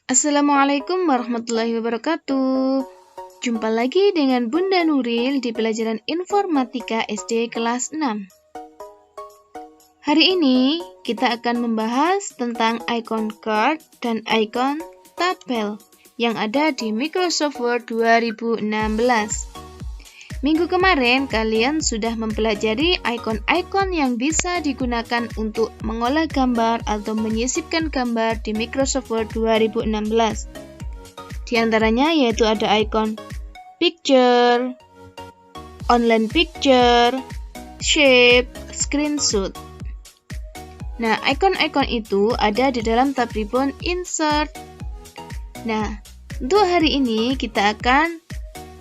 Assalamualaikum warahmatullahi wabarakatuh. Jumpa lagi dengan Bunda Nuril di pelajaran Informatika SD kelas 6. Hari ini kita akan membahas tentang icon card dan icon tabel yang ada di Microsoft Word 2016. Minggu kemarin kalian sudah mempelajari icon-icon yang bisa digunakan untuk mengolah gambar atau menyisipkan gambar di Microsoft Word 2016. Di antaranya yaitu ada icon picture, online picture, shape, screenshot. Nah, icon-icon itu ada di dalam tab ribbon insert. Nah, untuk hari ini kita akan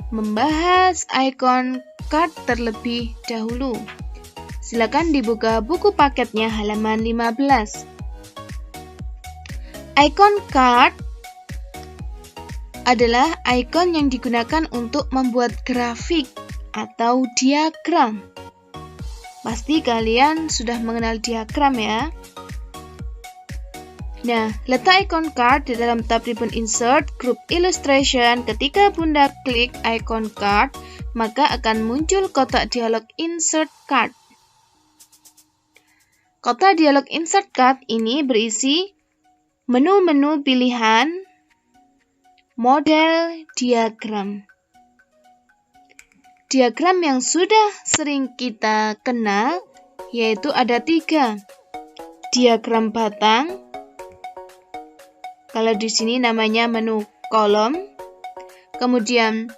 membahas icon card terlebih dahulu. Silakan dibuka buku paketnya halaman 15. Icon card adalah icon yang digunakan untuk membuat grafik atau diagram. Pasti kalian sudah mengenal diagram ya. Nah, letak icon card di dalam tab ribbon insert group illustration. Ketika Bunda klik icon card, maka akan muncul kotak dialog insert card. Kotak dialog insert card ini berisi menu-menu pilihan model diagram. Diagram yang sudah sering kita kenal yaitu ada 3. Diagram batang. Kalau di sini namanya menu kolom. Kemudian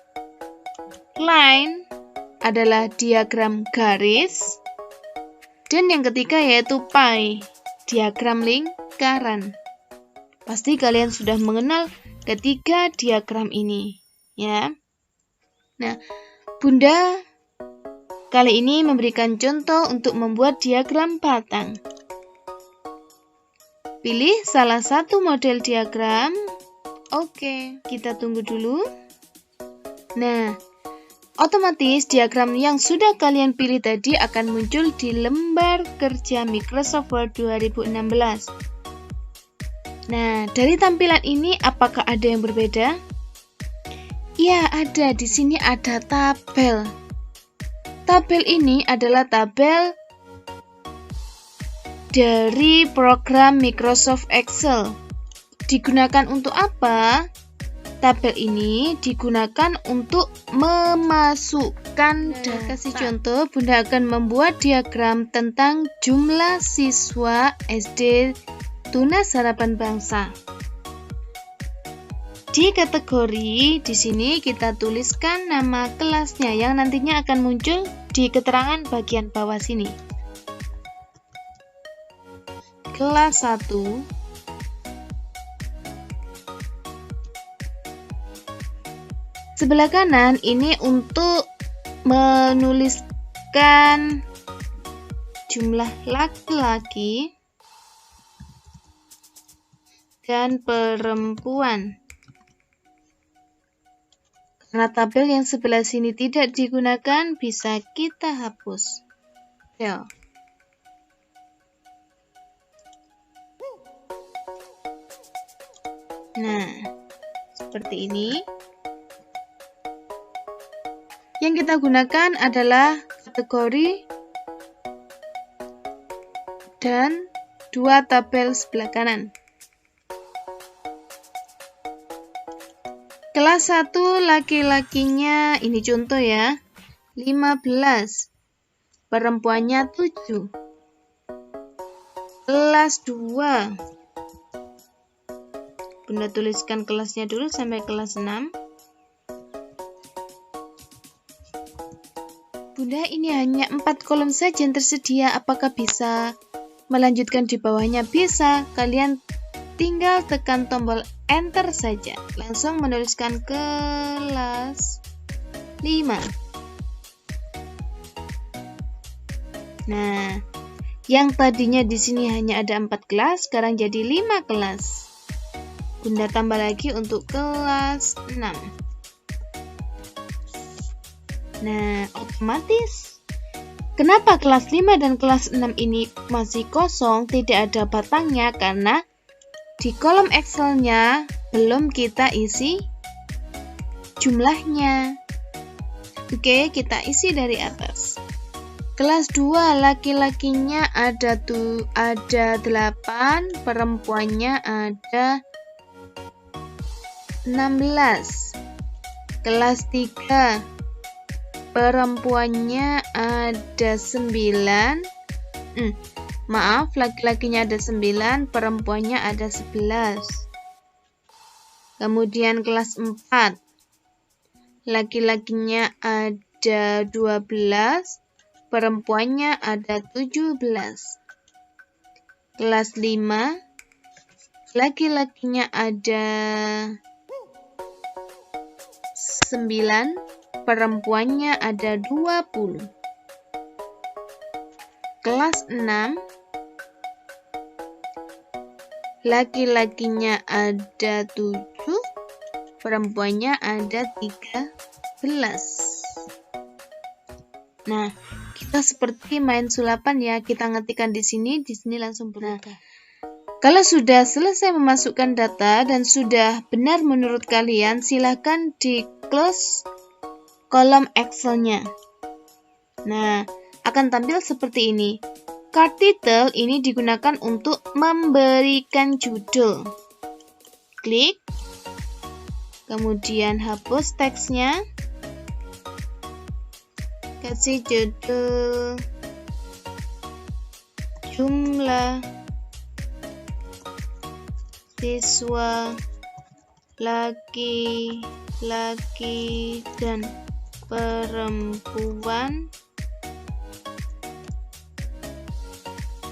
line adalah diagram garis. Dan yang ketiga yaitu pie, diagram lingkaran. Pasti kalian sudah mengenal ketiga diagram ini, ya. Nah, Bunda kali ini memberikan contoh untuk membuat diagram batang. Pilih salah satu model diagram. Oke, kita tunggu dulu. Nah, otomatis diagram yang sudah kalian pilih tadi akan muncul di lembar kerja Microsoft Word 2016. Nah, dari tampilan ini apakah ada yang berbeda? Ya, ada. Di sini ada tabel. Tabel ini adalah tabel dari program Microsoft Excel. Digunakan untuk apa? Tabel ini digunakan untuk memasukkan data. Kasih contoh, Bunda akan membuat diagram tentang jumlah siswa SD Tunas Harapan Bangsa. Di kategori di sini kita tuliskan nama kelasnya yang nantinya akan muncul di keterangan bagian bawah sini. Kelas 1. Sebelah kanan ini untuk menuliskan jumlah laki-laki dan perempuan. Karena tabel yang sebelah sini tidak digunakan, bisa kita hapus. Ya. Nah, seperti ini. Yang kita gunakan adalah kategori dan 2 tabel sebelah kanan. Kelas 1 laki-lakinya, ini contoh ya, 15. Perempuannya 7. Kelas 2. Bunda tuliskan kelasnya dulu sampai kelas 6. Bunda, ini hanya 4 kolom saja yang tersedia. Apakah bisa melanjutkan di bawahnya? Bisa. Kalian tinggal tekan tombol enter saja. Langsung menuliskan kelas 5. Nah, yang tadinya di sini hanya ada 4 kelas, sekarang jadi 5 kelas. Bunda tambah lagi untuk kelas 6. Nah, otomatis kenapa kelas 5 dan kelas 6 ini masih kosong, tidak ada batangnya? Karena di kolom Excel-nya belum kita isi jumlahnya. Oke, kita isi dari atas. Kelas 2, laki-lakinya ada 8, perempuannya ada 16. Kelas 3, perempuannya ada 9. Maaf, laki-lakinya ada 9, perempuannya ada 11. Kemudian kelas 4, laki-lakinya ada 12, perempuannya ada 17. Kelas 5, laki-lakinya ada 9, perempuannya ada 20. Kelas 6, laki-lakinya ada 7, perempuannya ada 13. Nah, kita seperti main sulapan ya, kita ngetikkan di sini langsung berubah. Kalau sudah selesai memasukkan data dan sudah benar menurut kalian, silahkan di close kolom Excel-nya. Nah, akan tampil seperti ini. Card title ini digunakan untuk memberikan judul. Klik, kemudian hapus teksnya. Kasih judul jumlah siswa laki-laki dan perempuan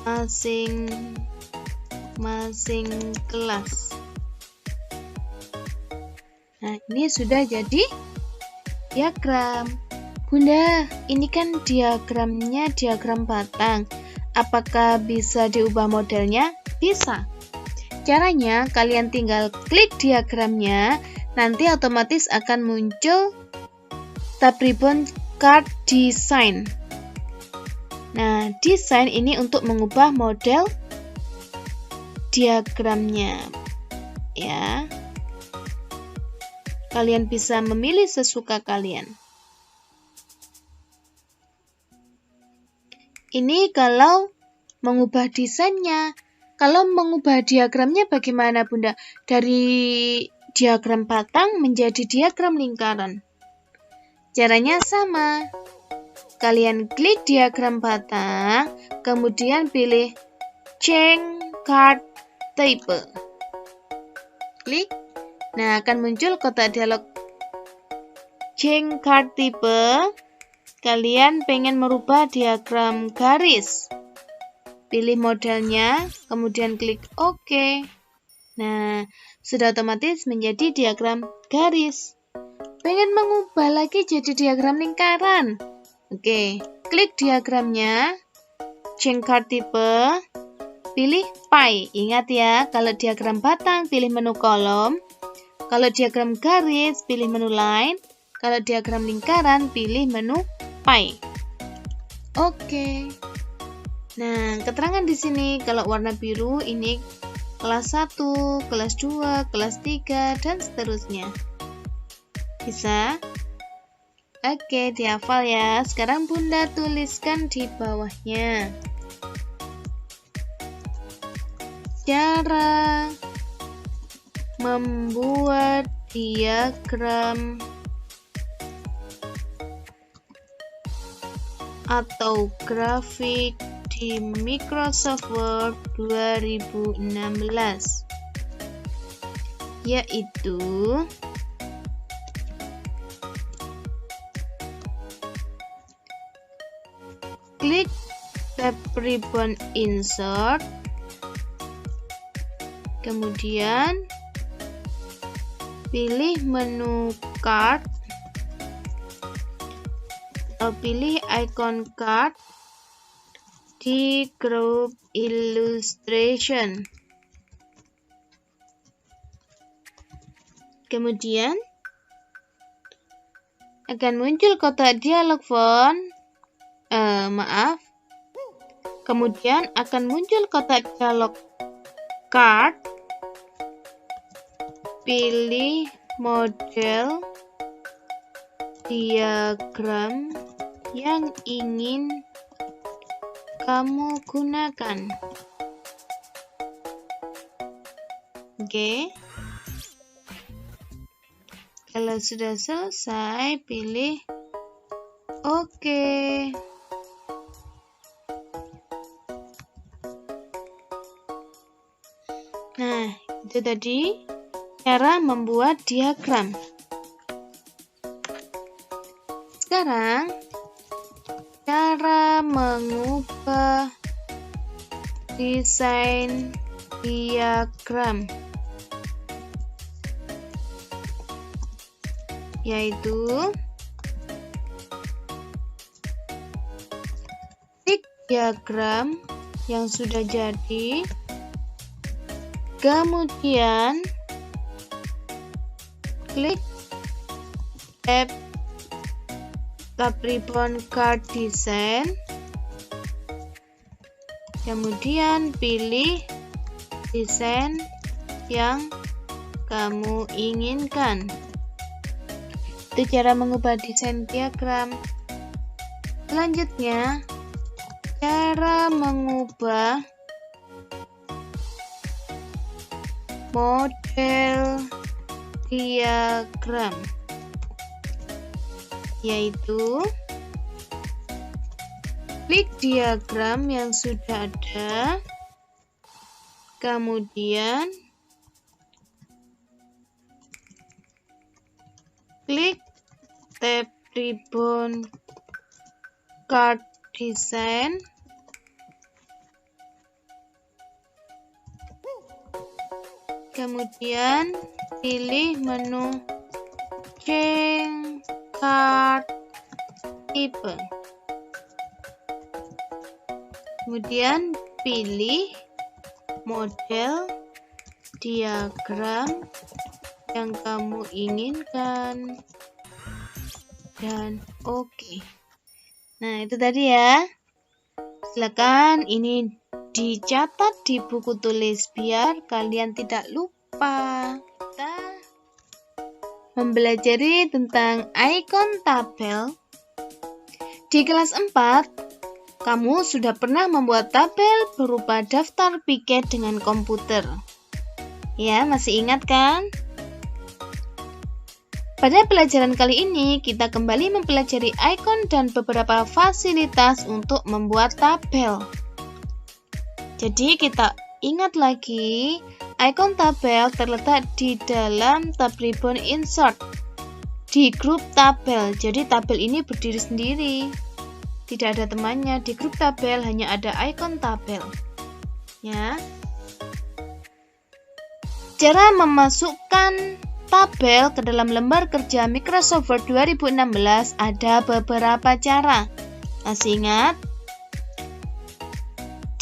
masing-masing kelas. Nah, ini sudah jadi diagram. Bunda, ini kan diagramnya diagram batang. Apakah bisa diubah modelnya? Bisa. Caranya, kalian tinggal klik diagramnya, nanti otomatis akan muncul tab ribbon card design. Nah, desain ini untuk mengubah model diagramnya. Ya. Kalian bisa memilih sesuka kalian. Ini kalau mengubah desainnya. Kalau mengubah diagramnya bagaimana, Bunda? Dari diagram batang menjadi diagram lingkaran. Caranya sama. Kalian klik diagram batang, kemudian pilih Change Card Type. Klik. Nah, akan muncul kotak dialog Change Card Type. Kalian pengen merubah diagram garis. Pilih modelnya, kemudian klik OK. Nah, sudah otomatis menjadi diagram garis. Pengen mengubah lagi jadi diagram lingkaran. Oke, klik diagramnya, change card type, pilih pie. Ingat ya, kalau diagram batang pilih menu kolom, kalau diagram garis pilih menu line, kalau diagram lingkaran pilih menu pie. Oke. Nah, keterangan di sini kalau warna biru ini kelas 1, kelas 2, kelas 3, dan seterusnya. Bisa? Oke, dihafal ya. Sekarang Bunda tuliskan di bawahnya. Cara membuat diagram atau grafik di Microsoft Word 2016, yaitu klik tab ribbon insert, kemudian pilih menu card atau pilih icon card di group illustration. Kemudian akan muncul kotak dialog font. Kemudian akan muncul kotak dialog card. pilih model diagram yang ingin kamu gunakan. Oke. Kalau sudah selesai, pilih Oke. Nah, itu tadi cara membuat diagram. Sekarang, cara mengubah desain diagram, yaitu klik diagram yang sudah jadi, kemudian klik tab ribbon card design, kemudian pilih desain yang kamu inginkan. Itu cara mengubah desain diagram. Selanjutnya, cara mengubah model diagram, yaitu klik diagram yang sudah ada, kemudian klik tab ribbon card design, kemudian pilih menu change card type, kemudian pilih model diagram yang kamu inginkan dan oke. Nah, itu tadi ya. Silakan ini dicatat di buku tulis biar kalian tidak lupa. Kita mempelajari tentang ikon tabel. Di kelas 4, kamu sudah pernah membuat tabel berupa daftar piket dengan komputer. Ya, masih ingat kan? Pada pelajaran kali ini, kita kembali mempelajari ikon dan beberapa fasilitas untuk membuat tabel. Jadi, kita ingat lagi, ikon tabel terletak di dalam tab ribbon insert di grup tabel. Jadi, tabel ini berdiri sendiri. Tidak ada temannya. Di grup tabel hanya ada ikon tabel. Ya. Cara memasukkan tabel ke dalam lembar kerja Microsoft Word 2016 ada beberapa cara. Masih ingat?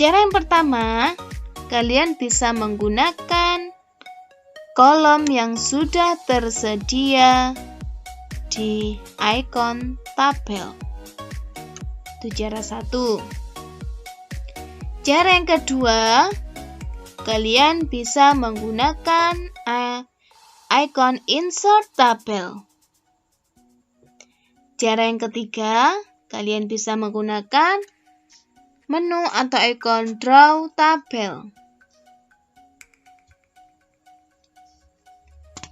Cara yang pertama, kalian bisa menggunakan kolom yang sudah tersedia di ikon tabel. Itu cara satu. Cara yang kedua, kalian bisa menggunakan ikon insert tabel. Cara yang ketiga, kalian bisa menggunakan menu atau ikon draw tabel.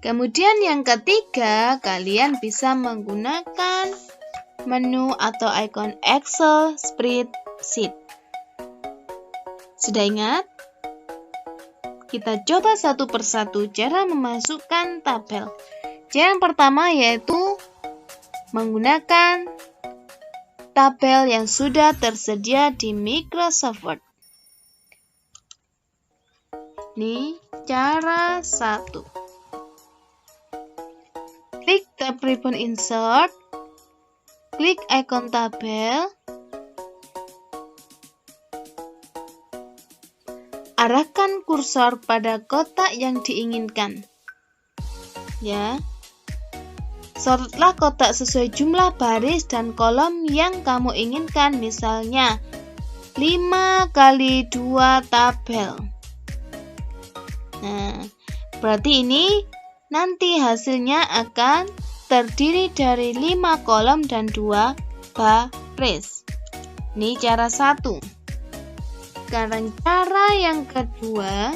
Kemudian yang ketiga, kalian bisa menggunakan menu atau ikon Excel spreadsheet. Sudah ingat? Kita coba satu persatu cara memasukkan tabel. Cara yang pertama yaitu menggunakan tabel yang sudah tersedia di Microsoft Word. Ini cara 1. Klik tab ribbon insert, klik ikon tabel, arahkan kursor pada kotak yang diinginkan. Ya. Sorotlah kotak sesuai jumlah baris dan kolom yang kamu inginkan, misalnya 5x2 tabel. Nah, berarti ini nanti hasilnya akan terdiri dari 5 kolom dan 2 baris. Ini cara 1. Sekarang cara yang kedua,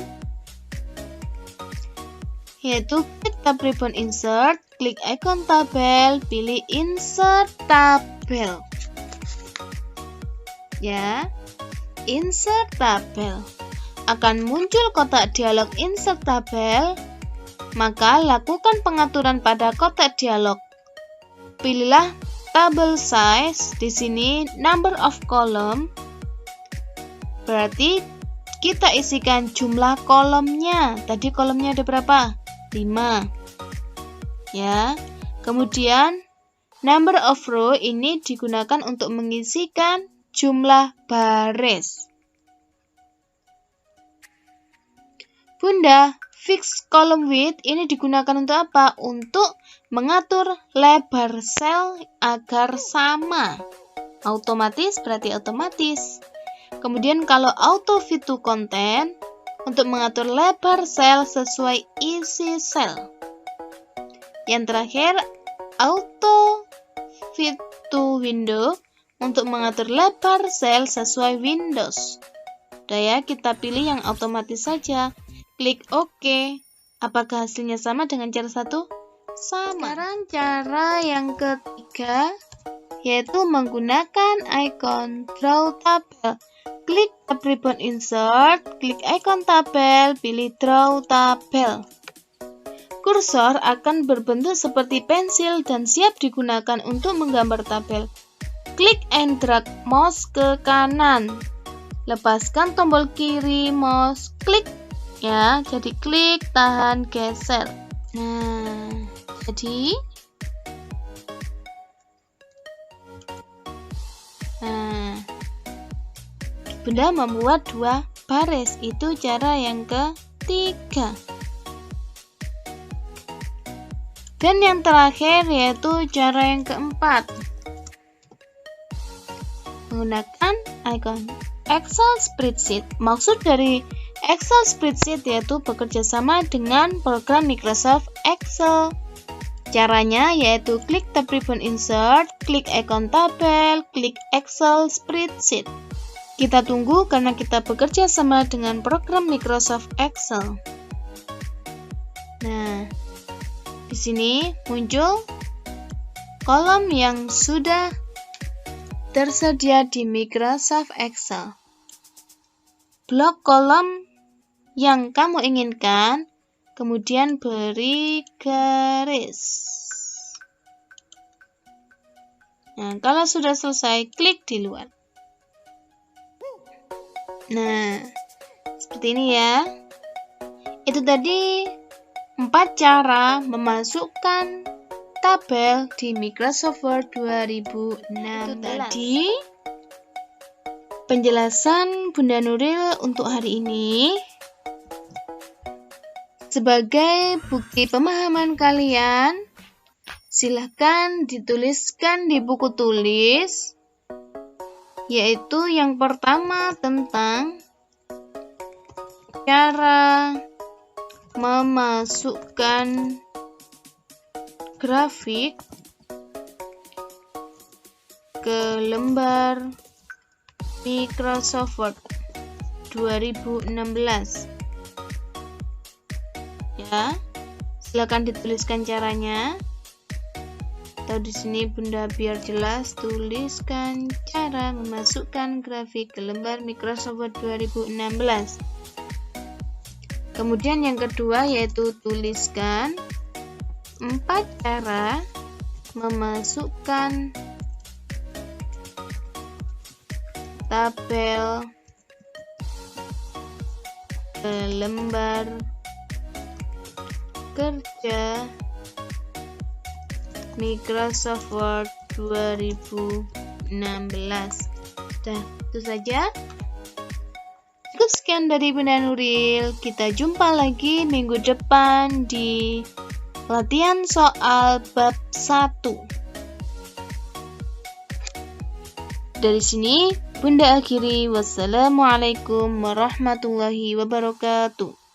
yaitu klik tab ribbon insert, klik ikon tabel, pilih insert tabel. Ya, insert tabel. Akan muncul kotak dialog insert tabel, maka lakukan pengaturan pada kotak dialog. Pilihlah table size, di sini number of column. Berarti kita isikan jumlah kolomnya. Tadi kolomnya ada berapa? 5. Ya. Kemudian number of row ini digunakan untuk mengisikan jumlah baris. Bunda, fix column width ini digunakan untuk apa? Untuk mengatur lebar sel agar sama. Otomatis berarti otomatis. Kemudian kalau auto fit to content, untuk mengatur lebar sel sesuai isi sel. Yang terakhir, auto fit to window, untuk mengatur lebar sel sesuai Windows. Udah ya, kita pilih yang otomatis saja. Klik OK. Apakah hasilnya sama dengan cara 1? Sama. Sekarang cara yang ketiga, yaitu menggunakan ikon draw tabel. Klik tab ribbon insert, klik ikon tabel, pilih draw tabel. Kursor akan berbentuk seperti pensil dan siap digunakan untuk menggambar tabel. Klik and drag mouse ke kanan. Lepaskan tombol kiri mouse, klik. Ya, jadi klik, tahan, geser. Nah, jadi Bunda membuat 2 baris. Itu cara yang ketiga. Dan yang terakhir yaitu cara yang keempat. Menggunakan ikon Excel spreadsheet. Maksud dari Excel spreadsheet yaitu bekerja sama dengan program Microsoft Excel. Caranya yaitu klik tab ribbon insert, klik ikon tabel, klik Excel spreadsheet. Kita tunggu karena kita bekerja sama dengan program Microsoft Excel. Nah, di sini muncul kolom yang sudah tersedia di Microsoft Excel. Blok kolom yang kamu inginkan, kemudian beri garis. Nah, kalau sudah selesai, klik di luar. Nah, seperti ini ya. Itu tadi 4 cara memasukkan tabel di Microsoft Word 2016. Itu tadi penjelasan Bunda Nuril untuk hari ini. Sebagai bukti pemahaman kalian, silahkan dituliskan di buku tulis, yaitu yang pertama tentang cara memasukkan grafik ke lembar Microsoft Word 2016. Ya, silakan dituliskan caranya. Atau di sini Bunda biar jelas, tuliskan cara memasukkan grafik ke lembar Microsoft Word 2016. Kemudian yang kedua yaitu tuliskan 4 cara memasukkan tabel ke lembar kerja Microsoft Word 2016. Nah, itu saja. Cukup sekian dari Bunda Nuril. Kita jumpa lagi minggu depan di latihan soal bab 1. Dari sini Bunda akhiri. Wassalamualaikum warahmatullahi wabarakatuh.